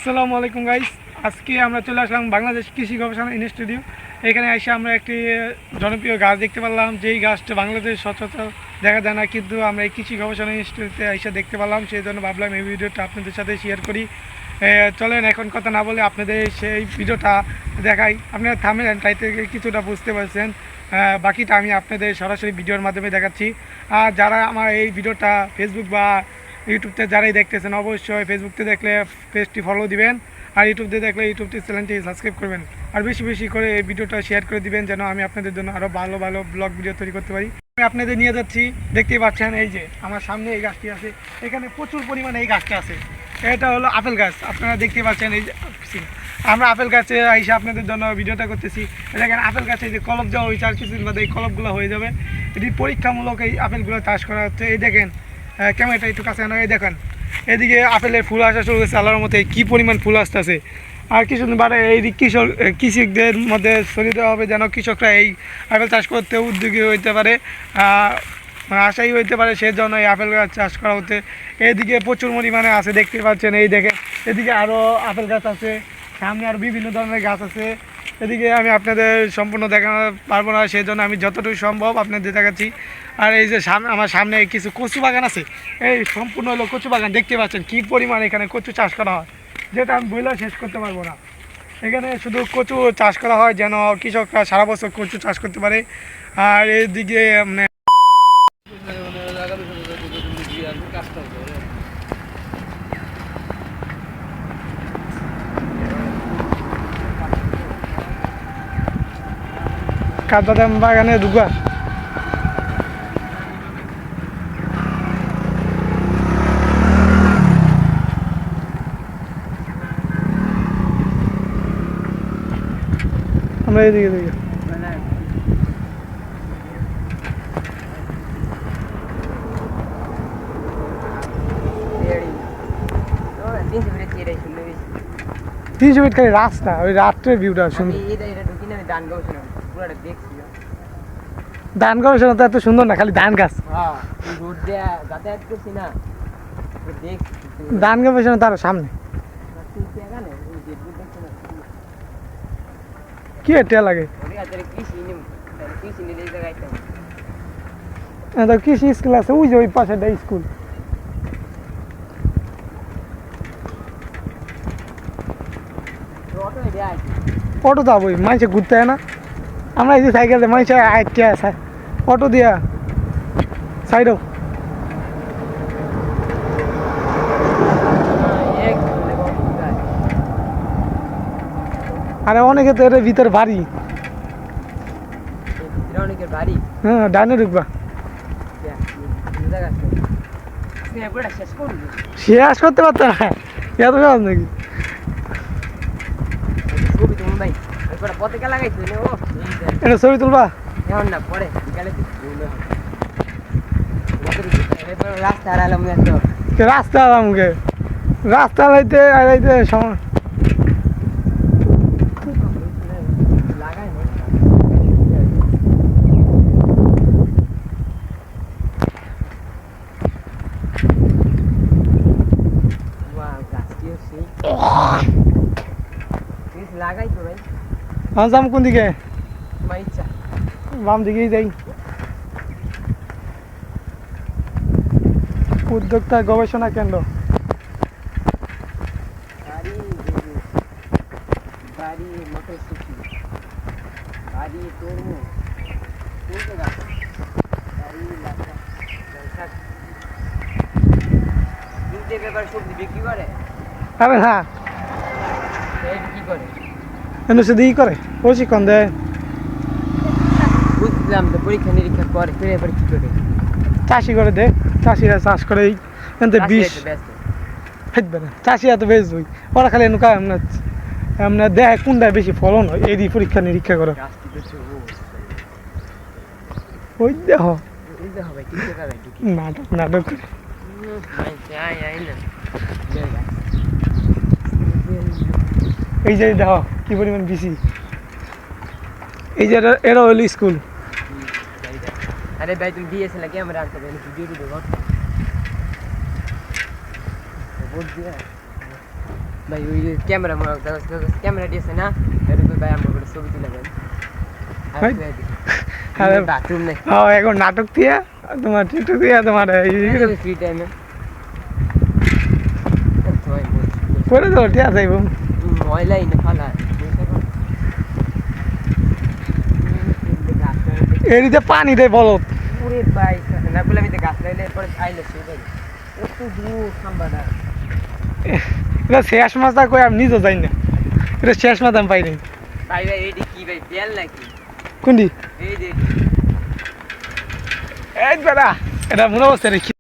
আসসালামু আলাইকুম গাইস। আজকে আমরা চলে আসলাম বাংলাদেশ কৃষি গবেষণা ইনস্টিটিউট। এখানে এসে আমরা একটি জনপ্রিয় গাছ দেখতে পারলাম, যেই গাছটা বাংলাদেশ সচরাচর দেখা যায় না, কিন্তু আমরা এই কৃষি গবেষণা ইনস্টিটিউটে এসে দেখতে পারলাম। সেই জন্য ভাবলাম এই ভিডিওটা আপনাদের সাথে শেয়ার করি। চলেন এখন কথা না বলে আপনাদের সেই ভিডিওটা দেখাই। আপনারা থামলেন তাই থেকে কিছুটা বুঝতে পারছেন, বাকিটা আমি আপনাদের সরাসরি ভিডিওর মাধ্যমে দেখাচ্ছি। আর যারা আমার এই ভিডিওটা ফেসবুক বা ইউটিউবতে যারাই দেখতেছেন, অবশ্যই ফেসবুকতে দেখলে পেজটি ফলো দিবেন, আর ইউটিউবতে দেখলে ইউটিউবটি চ্যানেলটি সাবস্ক্রাইব করবেন, আর বেশি বেশি করে এই ভিডিওটা শেয়ার করে দিবেন, যেন আমি আপনাদের জন্য আরও ভালো ভালো ব্লগ ভিডিও তৈরি করতে পারি। আমি আপনাদের নিয়ে যাচ্ছি, দেখতেই পাচ্ছেন এই যে আমার সামনে এই গাছটি আছে। এখানে প্রচুর পরিমাণে এই গাছটা আছে। এটা হলো আপেল গাছ, আপনারা দেখতে পাচ্ছেন। এই যে আমরা আপেল গাছে এসে আপনাদের জন্য ভিডিওটা করতেছি। দেখেন আপেল গাছে এই যে কলপ দেওয়া হয়েছে, আর কিছুদিন বাদে এই কলপগুলো হয়ে যাবে। এটি পরীক্ষামূলক এই আপেলগুলো চাষ করা হচ্ছে। এই দেখেন ক্যামেরাটা একটু কাছে আনা, এই দেখেন এদিকে আপেলের ফুল আসা শুরু হয়েছে। আল্লাহর মতে কী পরিমাণ ফুল আসতেছে। আর কিছুদিন বাদে এই কৃষকদের মধ্যে ছড়িয়ে দেওয়া হবে, যেন কৃষকরা এই আপেল চাষ করতে উদ্যোগী হইতে পারে, আশাই হইতে পারে। সেজন্য এই আপেল গাছ চাষ করা হতে। এইদিকে প্রচুর পরিমাণে আছে, দেখতে পাচ্ছেন। এই দেখে এদিকে আরও আপেল গাছ আছে, সামনে আরও বিভিন্ন ধরনের গাছ আছে। এদিকে আমি আপনাদের সম্পূর্ণ দেখাতে পারবো না, সেই জন্য আমি যতটুকু সম্ভব আপনাদের দেখাচ্ছি। আর এই যে আমার সামনে কিছু কচু বাগান আছে, এই সম্পূর্ণ হলো কচু বাগান। দেখতে পাচ্ছেন কী পরিমাণ এখানে কচু চাষ করা হয়, যেটা আমি বইলেও শেষ করতে পারবো না। এখানে শুধু কচু চাষ করা হয় যেন কৃষকরা সারা বছর কচু চাষ করতে পারে। আর এইদিকে মানে কাঠবাদাম বাগানে ঢুকা আমরা এইদিকে দিকে তিনশো ফিট খালি রাস্তা, ওই রাত্রের ভিউটা সুন্দর। ধান গবেষণা তো এত সুন্দর না, খালি ধান গাছ। ধান গবেষণা তার সামনে কি এটা লাগে কৃষি স্কুল আছে, ওই যে ওই পাশে স্কুল। অটো যাবো, মানুষে ঘুরতে হয় না। আমরা এই যে সাইকেল মানুষে আটকে আছে, অটো দিয়া সাইডও। আরে অনেকে তো এর ভিতরে বাড়ি, হ্যাঁ ডানে ঢুকবা। শেষ করতে পারতো না, এত সহজ নাকি? এটা ছবি তুলবা রাস্তা আমাকে রাস্তা আড়াইতে আড়াইতে সময়। যাম কোন দিকে? বাম দিকেই যাই। উদ্যোক্তা গবেষণা কেন্দ্র। আরে হ্যাঁ, শুধু ই করে, প্রশিক্ষণ দেয়। বুঝলাম তো, পরীক্ষা নিরীক্ষা করে ফিরে এবার কি করে চাষি করে দে, চাষিরা চাষ করে বিষ ফেটবে না। চাষিরা তো বেচবই, ওরা খালি এনুকা এমনি দেয় কোনটায় বেশি ফলন হয়, এই পরীক্ষা নিরীক্ষা করে। ওই দেহ নাটক নাটক এই যে দেখো কি পরিমাণ বিসি। এই যে এরা হলো স্কুল। अरे भाई तुम डीएसएलआर कैमरा आंसर मैंने वीडियो भी देखो बोल दिया ভাই ওই ক্যামেরা ক্যামেরা দিয়েছে না এটা তো ভাই আমার ছবি তুলে দেন ভাই, আরে বাথরুম নেই এখন নাটক দিয়া তোমার টিকটক দিয়া তোমার ফ্রি টাইমে করে দেবো ঠিক আছে ময়লাই না ফালা এরিতে পানি দেয় বলো পুরে ভাই না বলে আমি তো গাছ লাগাইলে পরে আইলে শুয়ে যাই কত দূর খাম্বাটা এটা শেষ মাছটা কই আমি নিজেও যাই না এটা শেষ মাছ আমি পাইনি ভাই ভাই এইটি কি ভাই বেল নাকি কোনটি এই যে এই বেড়া এটা মনে হচ্ছে রে